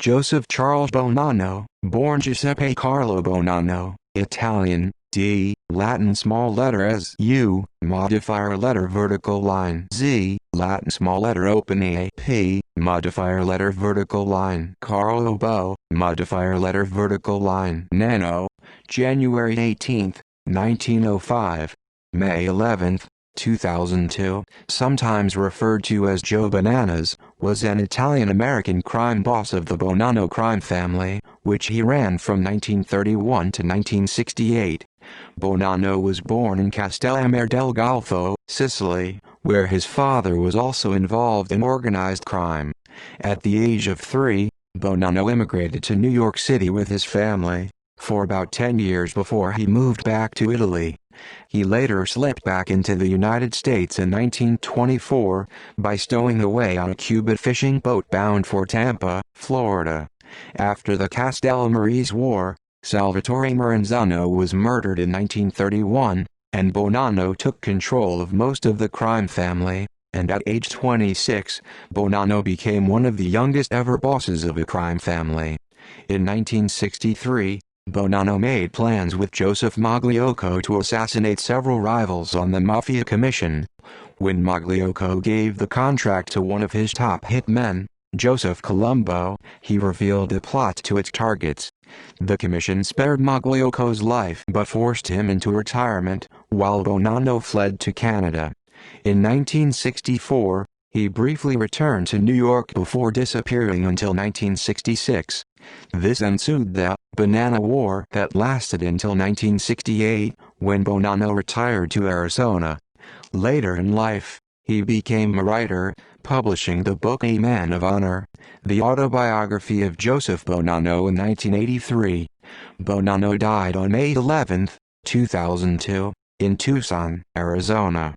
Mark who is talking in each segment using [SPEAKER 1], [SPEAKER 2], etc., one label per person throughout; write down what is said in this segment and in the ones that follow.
[SPEAKER 1] Joseph Charles Bonanno, born Giuseppe Carlo Bonanno, Italian, D, Latin small letter S U, modifier letter vertical line Z, Latin small letter open A P, modifier letter vertical line Carlo Bo, modifier letter vertical line Nano, January 18, 1905, May 11, 2002, sometimes referred to as Joe Bananas, was an Italian-American crime boss of the Bonanno crime family, which he ran from 1931 to 1968. Bonanno was born in Castellammare del Golfo, Sicily, where his father was also involved in organized crime. At the age of 3, Bonanno immigrated to New York City with his family, for about 10 years before he moved back to Italy. He later slipped back into the United States in 1924 by stowing away on a Cuban fishing boat bound for Tampa, Florida. After the Castellammare War, Salvatore Maranzano was murdered in 1931, and Bonanno took control of most of the crime family, and at age 26, Bonanno became one of the youngest ever bosses of a crime family. In 1963, Bonanno made plans with Joseph Magliocco to assassinate several rivals on the Mafia commission. When Magliocco gave the contract to one of his top hitmen, Joseph Colombo, he revealed the plot to its targets. The commission spared Magliocco's life but forced him into retirement, while Bonanno fled to Canada. In 1964, he briefly returned to New York before disappearing until 1966. This ensued the Banana War that lasted until 1968, when Bonanno retired to Arizona. Later in life, he became a writer, publishing the book A Man of Honor, the autobiography of Joseph Bonanno in 1983. Bonanno died on May 11, 2002, in Tucson, Arizona.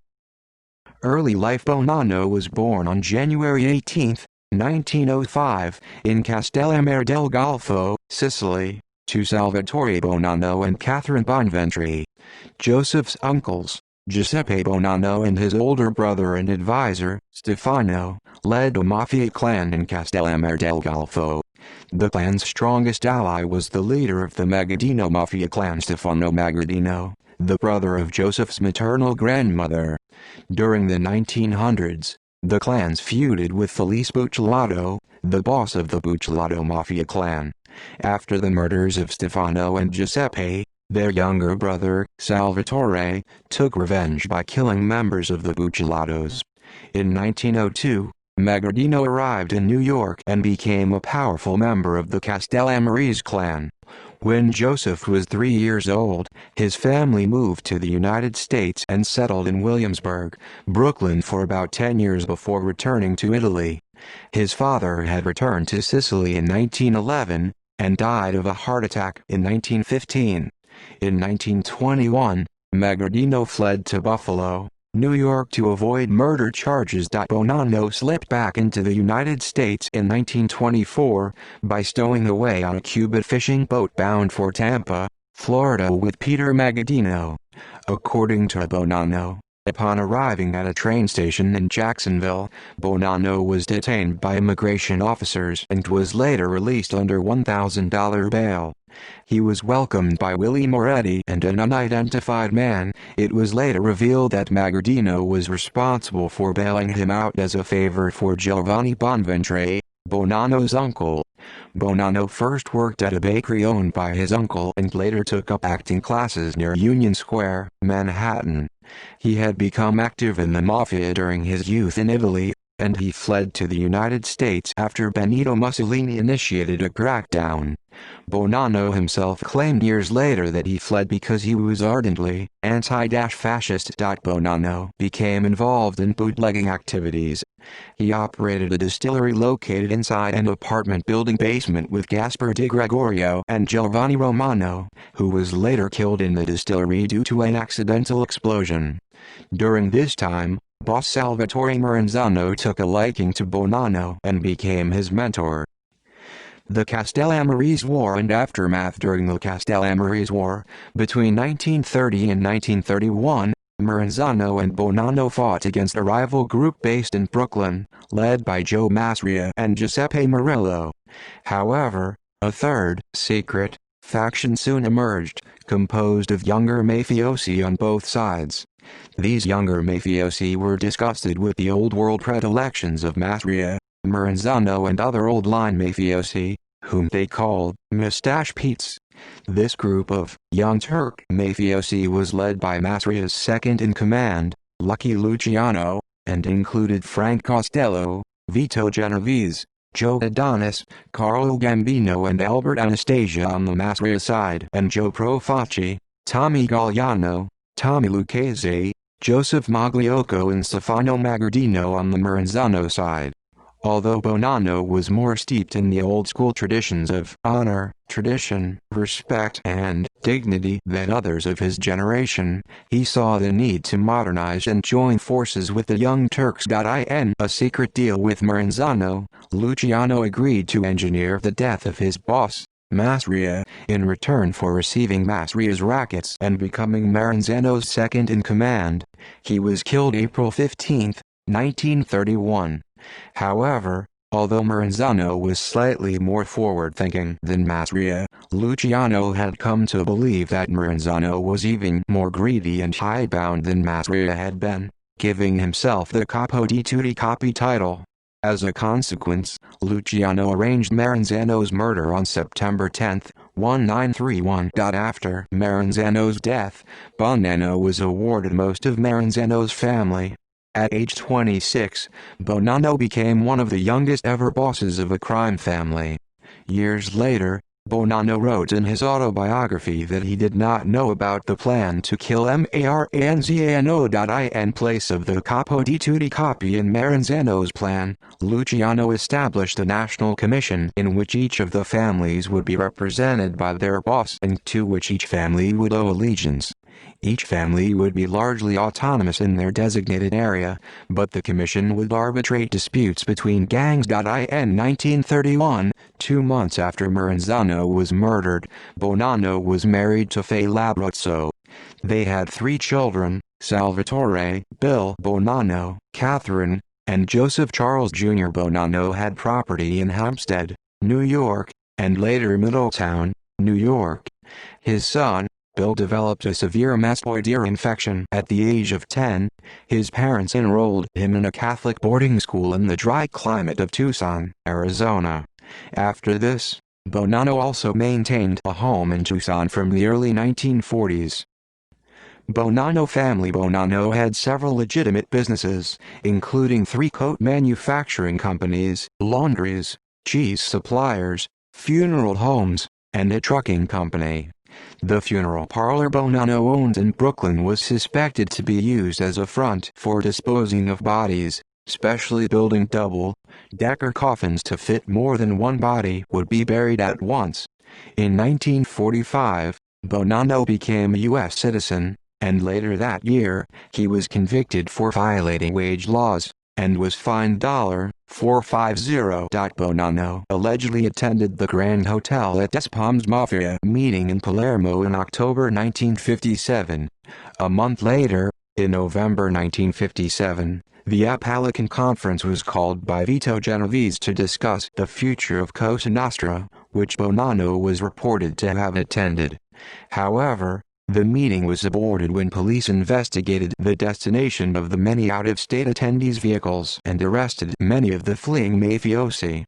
[SPEAKER 1] Early life. Bonanno was born on January 18, 1905, in Castellammare del Golfo, Sicily, to Salvatore Bonanno and Catherine Bonventri. Joseph's uncles, Giuseppe Bonanno and his older brother and advisor, Stefano, led a Mafia clan in Castellammare del Golfo. The clan's strongest ally was the leader of the Magaddino Mafia clan, Stefano Magaddino, the brother of Joseph's maternal grandmother. During the 1900s, the clans feuded with Felice Buccellato, the boss of the Buccellato Mafia clan. After the murders of Stefano and Giuseppe, their younger brother, Salvatore, took revenge by killing members of the Buccellatos. In 1902, Magaddino arrived in New York and became a powerful member of the Castellammare clan. When Joseph was 3 years old, his family moved to the United States and settled in Williamsburg, Brooklyn for about 10 years before returning to Italy. His father had returned to Sicily in 1911, and died of a heart attack in 1915. In 1921, Magaddino fled to Buffalo, New York to avoid murder charges. Bonanno slipped back into the United States in 1924 by stowing away on a Cuban fishing boat bound for Tampa, Florida with Peter Magaddino. According to Bonanno, upon arriving at a train station in Jacksonville, Bonanno was detained by immigration officers and was later released under $1,000 bail. He was welcomed by Willie Moretti and an unidentified man. It was later revealed that Magaddino was responsible for bailing him out as a favor for Giovanni Bonventri, Bonanno's uncle. Bonanno first worked at a bakery owned by his uncle and later took up acting classes near Union Square, Manhattan. He had become active in the Mafia during his youth in Italy, and he fled to the United States after Benito Mussolini initiated a crackdown. Bonanno himself claimed years later that he fled because he was ardently anti-fascist. Bonanno became involved in bootlegging activities. He operated a distillery located inside an apartment building basement with Gaspar di Gregorio and Giovanni Romano, who was later killed in the distillery due to an accidental explosion. During this time, boss Salvatore Maranzano took a liking to Bonanno and became his mentor. The Castellammare War and aftermath. During the Castellammare War, between 1930 and 1931, Maranzano and Bonanno fought against a rival group based in Brooklyn, led by Joe Masria and Giuseppe Morello. However, a third, secret, faction soon emerged, composed of younger mafiosi on both sides. These younger mafiosi were disgusted with the old-world predilections of Masria, Maranzano and other old-line mafiosi, whom they called Mustache Pete's. This group of Young Turk mafiosi was led by Masria's second-in-command, Lucky Luciano, and included Frank Costello, Vito Genovese, Joe Adonis, Carlo Gambino and Albert Anastasia on the Masria side, and Joe Profaci, Tommy Galliano, Tommy Lucchese, Joseph Magliocco and Stefano Magardino on the Maranzano side. Although Bonanno was more steeped in the old-school traditions of honor, tradition, respect and dignity than others of his generation, he saw the need to modernize and join forces with the Young Turks. In a secret deal with Maranzano, Luciano agreed to engineer the death of his boss, Masria, in return for receiving Masria's rackets and becoming Maranzano's second-in-command. He was killed April 15, 1931. However, although Maranzano was slightly more forward-thinking than Masria, Luciano had come to believe that Maranzano was even more greedy and hidebound than Masria had been, giving himself the Capo di Tutti Capi title. As a consequence, Luciano arranged Maranzano's murder on September 10, 1931. After Maranzano's death, Bonanno was awarded most of Maranzano's family. At age 26, Bonanno became one of the youngest ever bosses of a crime family. Years later, Bonanno wrote in his autobiography that he did not know about the plan to kill Maranzano. In place of the Capo di Tutti Capi in Maranzano's plan, Luciano established a national commission in which each of the families would be represented by their boss and to which each family would owe allegiance. Each family would be largely autonomous in their designated area, but the commission would arbitrate disputes between gangs. In 1931, 2 months after Maranzano was murdered, Bonanno was married to Faye Labruzzo. They had 3 children, Salvatore, Bill Bonanno, Catherine, and Joseph Charles Jr. Bonanno had property in Hampstead, New York, and later Middletown, New York. His son, Bill, developed a severe mastoid ear infection at the age of 10. His parents enrolled him in a Catholic boarding school in the dry climate of Tucson, Arizona. After this, Bonanno also maintained a home in Tucson from the early 1940s. Bonanno family. Bonanno had several legitimate businesses, including 3 coat manufacturing companies, laundries, cheese suppliers, funeral homes, and a trucking company. The funeral parlor Bonanno owned in Brooklyn was suspected to be used as a front for disposing of bodies, especially building double-decker coffins to fit more than one body would be buried at once. In 1945, Bonanno became a U.S. citizen, and later that year, he was convicted for violating wage laws, and was fined $450. Bonanno allegedly attended the Grand Hotel at Des Palms Mafia meeting in Palermo in October 1957. A month later, in November 1957, the Appalachian Conference was called by Vito Genovese to discuss the future of Cosa Nostra, which Bonanno was reported to have attended. However, the meeting was aborted when police investigated the destination of the many out-of-state attendees' vehicles and arrested many of the fleeing mafiosi.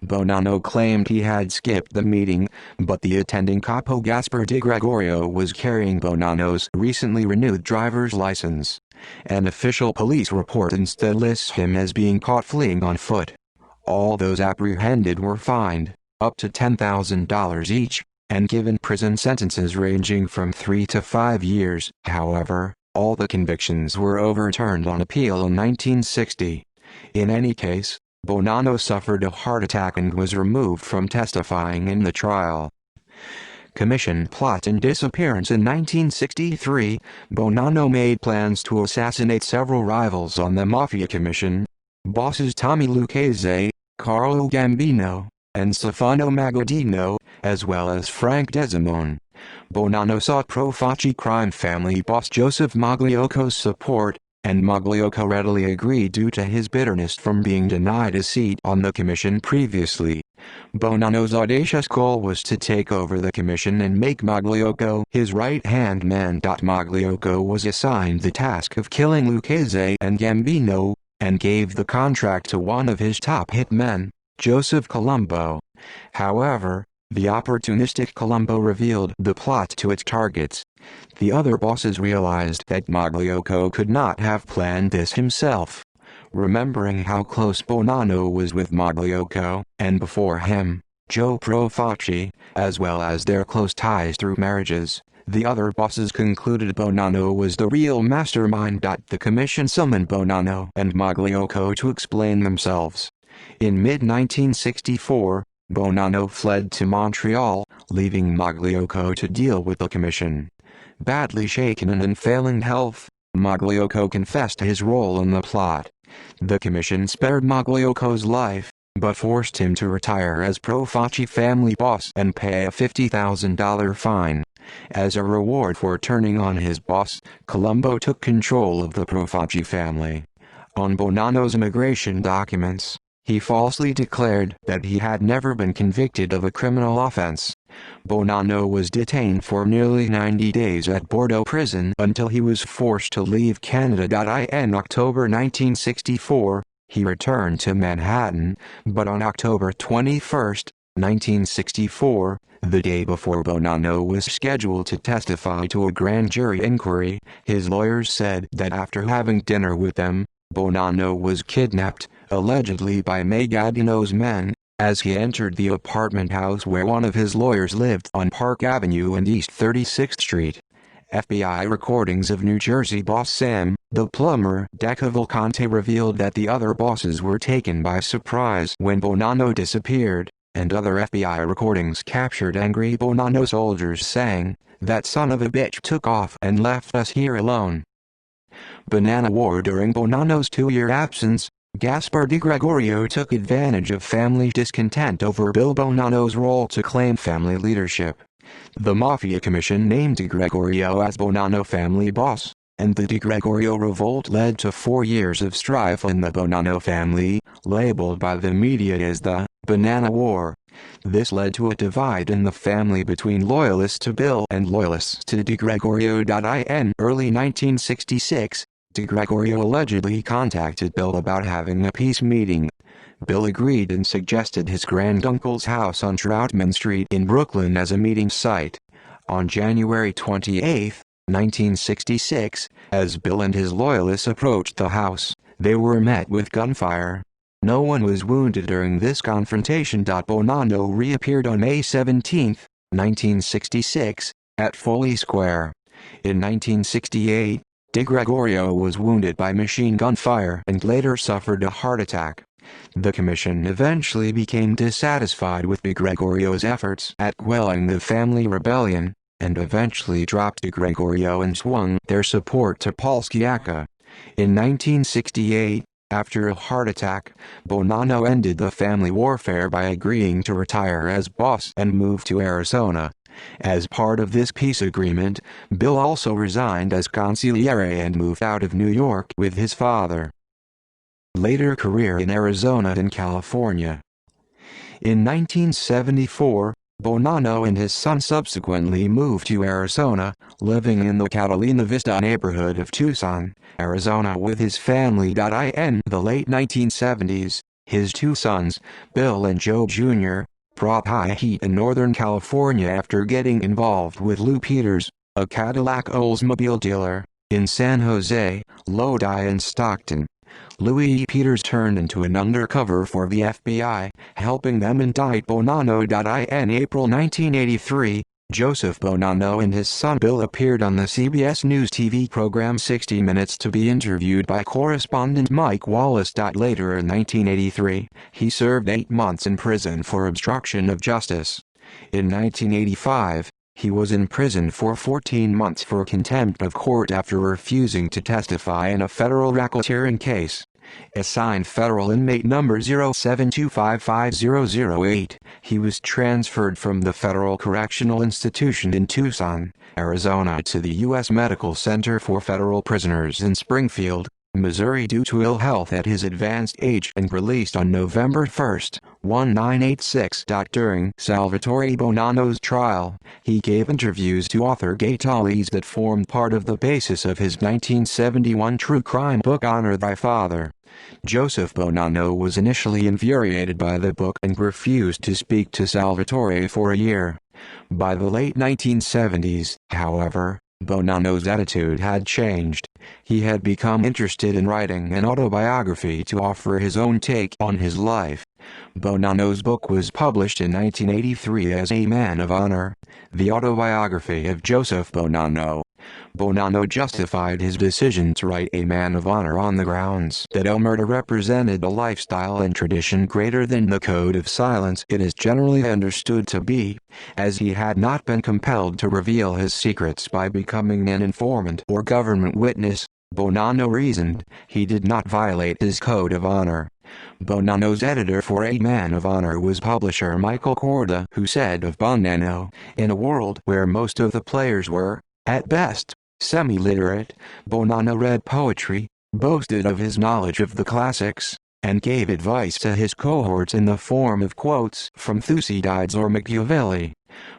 [SPEAKER 1] Bonanno claimed he had skipped the meeting, but the attending capo Gaspar Di Gregorio was carrying Bonanno's recently renewed driver's license. An official police report instead lists him as being caught fleeing on foot. All those apprehended were fined, up to $10,000 each, and given prison sentences ranging from 3 to 5 years. However, all the convictions were overturned on appeal in 1960. In any case, Bonanno suffered a heart attack and was removed from testifying in the trial. Commission plot and disappearance. In 1963, Bonanno made plans to assassinate several rivals on the Mafia Commission. Bosses Tommy Lucchese, Carlo Gambino, and Stefano Magardino, as well as Frank Desimone. Bonanno sought Profaci crime family boss Joseph Magliocco's support, and Magliocco readily agreed due to his bitterness from being denied a seat on the commission previously. Bonanno's audacious goal was to take over the commission and make Magliocco his right-hand man. Magliocco was assigned the task of killing Lucchese and Gambino, and gave the contract to one of his top hitmen, Joseph Colombo. However, the opportunistic Colombo revealed the plot to its targets. The other bosses realized that Magliocco could not have planned this himself. Remembering how close Bonanno was with Magliocco, and before him, Joe Profaci, as well as their close ties through marriages, the other bosses concluded Bonanno was the real mastermind. The commission summoned Bonanno and Magliocco to explain themselves. In mid-1964, Bonanno fled to Montreal, leaving Magliocco to deal with the commission. Badly shaken and in failing health, Magliocco confessed his role in the plot. The commission spared Magliocco's life, but forced him to retire as Profaci family boss and pay a $50,000 fine. As a reward for turning on his boss, Colombo took control of the Profaci family. On Bonanno's immigration documents, he falsely declared that he had never been convicted of a criminal offense. Bonanno was detained for nearly 90 days at Bordeaux prison until he was forced to leave Canada. In October 1964, he returned to Manhattan, but on October 21, 1964, the day before Bonanno was scheduled to testify to a grand jury inquiry, his lawyers said that after having dinner with them, Bonanno was kidnapped, allegedly by Magadino's men, as he entered the apartment house where one of his lawyers lived on Park Avenue and East 36th Street. FBI recordings of New Jersey boss Sam, the plumber Cavalcante revealed that the other bosses were taken by surprise when Bonanno disappeared, and other FBI recordings captured angry Bonanno soldiers saying, "That son of a bitch took off and left us here alone." Banana War. During Bonanno's 2-year absence, Gaspar Di Gregorio took advantage of family discontent over Bill Bonanno's role to claim family leadership. The Mafia Commission named Di Gregorio as Bonanno family boss, and the Di Gregorio revolt led to 4 years of strife in the Bonanno family, labeled by the media as the Banana War. This led to a divide in the family between loyalists to Bill and loyalists to Di Gregorio. In early 1966, Di Gregorio allegedly contacted Bill about having a peace meeting. Bill agreed and suggested his granduncle's house on Troutman Street in Brooklyn as a meeting site. On January 28, 1966, as Bill and his loyalists approached the house, they were met with gunfire. No one was wounded during this confrontation. Bonanno reappeared on May 17, 1966, at Foley Square. In 1968, Di Gregorio was wounded by machine gun fire and later suffered a heart attack. The commission eventually became dissatisfied with Di Gregorio's efforts at quelling the family rebellion, and eventually dropped Di Gregorio and swung their support to Paul Sciacca. In 1968, after a heart attack, Bonanno ended the family warfare by agreeing to retire as boss and move to Arizona. As part of this peace agreement, Bill also resigned as consigliere and moved out of New York with his father. Later career in Arizona and California. In 1974, Bonanno and his son subsequently moved to Arizona, living in the Catalina Vista neighborhood of Tucson, Arizona with his family. In the late 1970s, his two sons, Bill and Joe Jr., brought high heat in Northern California after getting involved with Lou Peters, a Cadillac Oldsmobile dealer, in San Jose, Lodi and Stockton. Louis Peters turned into an undercover for the FBI, helping them indict Bonanno. In April 1983, Joseph Bonanno and his son Bill appeared on the CBS News TV program 60 Minutes to be interviewed by correspondent Mike Wallace. Later in 1983, he served 8 months in prison for obstruction of justice. In 1985, he was in prison for 14 months for contempt of court after refusing to testify in a federal racketeering case. Assigned federal inmate number 07255008, he was transferred from the Federal Correctional Institution in Tucson, Arizona to the U.S. Medical Center for Federal Prisoners in Springfield, Missouri due to ill health at his advanced age and released on November 1, 1986. During Salvatore Bonanno's trial, he gave interviews to author Gay Tallies that formed part of the basis of his 1971 true crime book Honor Thy Father. Joseph Bonanno was initially infuriated by the book and refused to speak to Salvatore for a year. By the late 1970s, however, Bonanno's attitude had changed. He had become interested in writing an autobiography to offer his own take on his life. Bonanno's book was published in 1983 as A Man of Honor, the autobiography of Joseph Bonanno. Bonanno justified his decision to write A Man of Honor on the grounds that omerta represented a lifestyle and tradition greater than the code of silence it is generally understood to be, as he had not been compelled to reveal his secrets by becoming an informant or government witness. Bonanno reasoned he did not violate his code of honor. Bonanno's editor for A Man of Honor was publisher Michael Korda, who said of Bonanno, in a world where most of the players were, at best, semi-literate, Bonanno read poetry, boasted of his knowledge of the classics, and gave advice to his cohorts in the form of quotes from Thucydides or Machiavelli.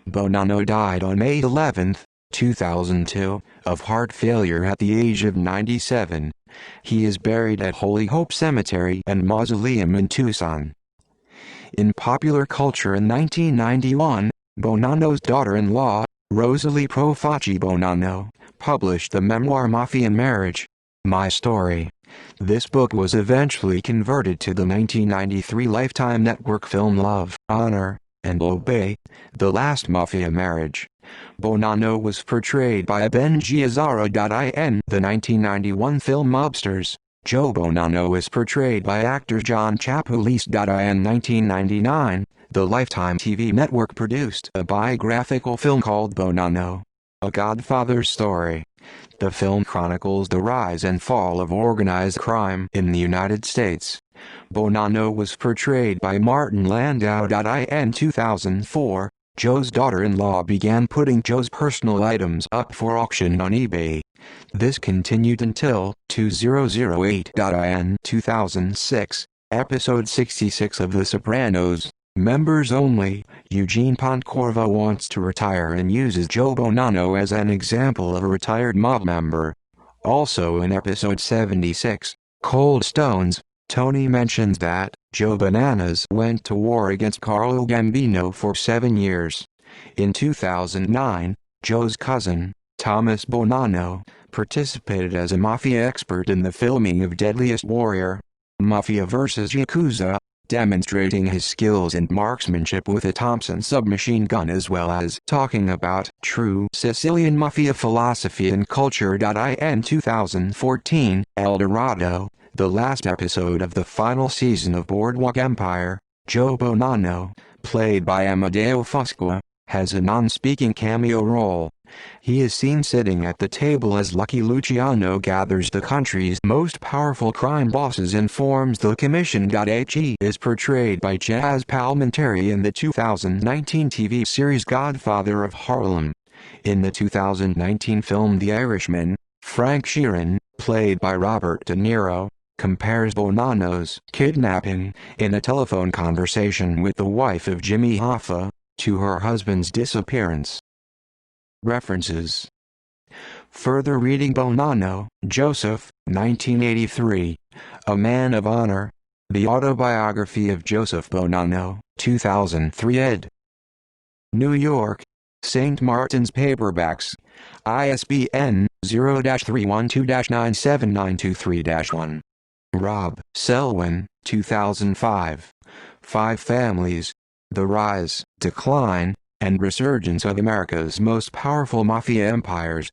[SPEAKER 1] Bonanno died on May 11, 2002, of heart failure at the age of 97. He is buried at Holy Hope Cemetery and Mausoleum in Tucson. In popular culture in 1991, Bonanno's daughter-in-law, Rosalie Profaci Bonanno, published the memoir Mafia Marriage, My Story. This book was eventually converted to the 1993 Lifetime Network film Love, Honor, and Obey, The Last Mafia Marriage. Bonanno was portrayed by Ben Giazzaro. In the 1991 film Mobsters, Joe Bonanno was portrayed by actor John Chapulis. In 1999, the Lifetime TV network produced a biographical film called Bonanno, A Godfather's Story. The film chronicles the rise and fall of organized crime in the United States. Bonanno was portrayed by Martin Landau. In 2004, Joe's daughter-in-law began putting Joe's personal items up for auction on eBay. This continued until 2008. In 2006, episode 66 of The Sopranos, Members Only, Eugene Pontecorvo wants to retire and uses Joe Bonanno as an example of a retired mob member. Also in episode 76, Cold Stones, Tony mentions that Joe Bananas went to war against Carlo Gambino for 7 years. In 2009, Joe's cousin, Thomas Bonanno, participated as a mafia expert in the filming of Deadliest Warrior, Mafia vs. Yakuza, demonstrating his skills and marksmanship with a Thompson submachine gun as well as talking about true Sicilian mafia philosophy and culture. In 2014, El Dorado, the last episode of the final season of Boardwalk Empire, Joe Bonanno, played by Amadeo Fusqua, has a non-speaking cameo role. He is seen sitting at the table as Lucky Luciano gathers the country's most powerful crime bosses and forms the commission. He is portrayed by Jazz Palminteri in the 2019 TV series Godfather of Harlem. In the 2019 film The Irishman, Frank Sheeran, played by Robert De Niro, compares Bonanno's kidnapping, in a telephone conversation with the wife of Jimmy Hoffa, to her husband's disappearance. References. Further reading: Bonanno, Joseph, 1983. A Man of Honor. The Autobiography of Joseph Bonanno, 2003 ed. New York, St. Martin's Paperbacks. ISBN 0-312-97923-1. Rob Selwyn, 2005. Five Families: The Rise, Decline, and Resurgence of America's Most Powerful Mafia Empires.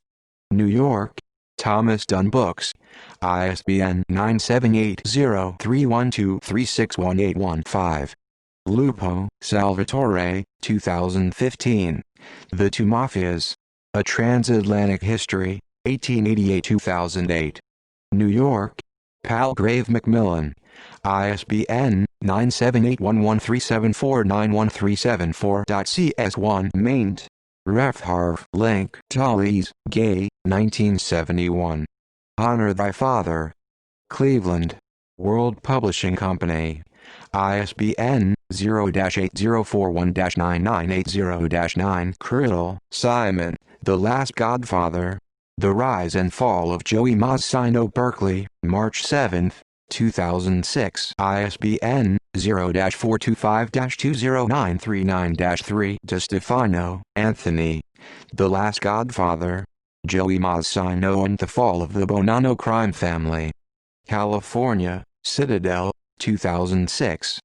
[SPEAKER 1] New York, Thomas Dunn Books. ISBN 978-0-312-361-815. Lupo, Salvatore, 2015. The Two Mafias: A Transatlantic History, 1888-2008. New York, Palgrave Macmillan. ISBN 9781137491374.cs1 maint. Refharv. Link. Tallies, Gay, 1971. Honor Thy Father. Cleveland. World Publishing Company. ISBN 0-8041-9980-9. Criddle, Simon, The Last Godfather. The Rise and Fall of Joey Mazzino. Berkeley, March 7, 2006. ISBN 0-425-20939-3. DeStefano, Anthony. The Last Godfather. Joey Mazzino and the Fall of the Bonanno Crime Family. California, Citadel, 2006.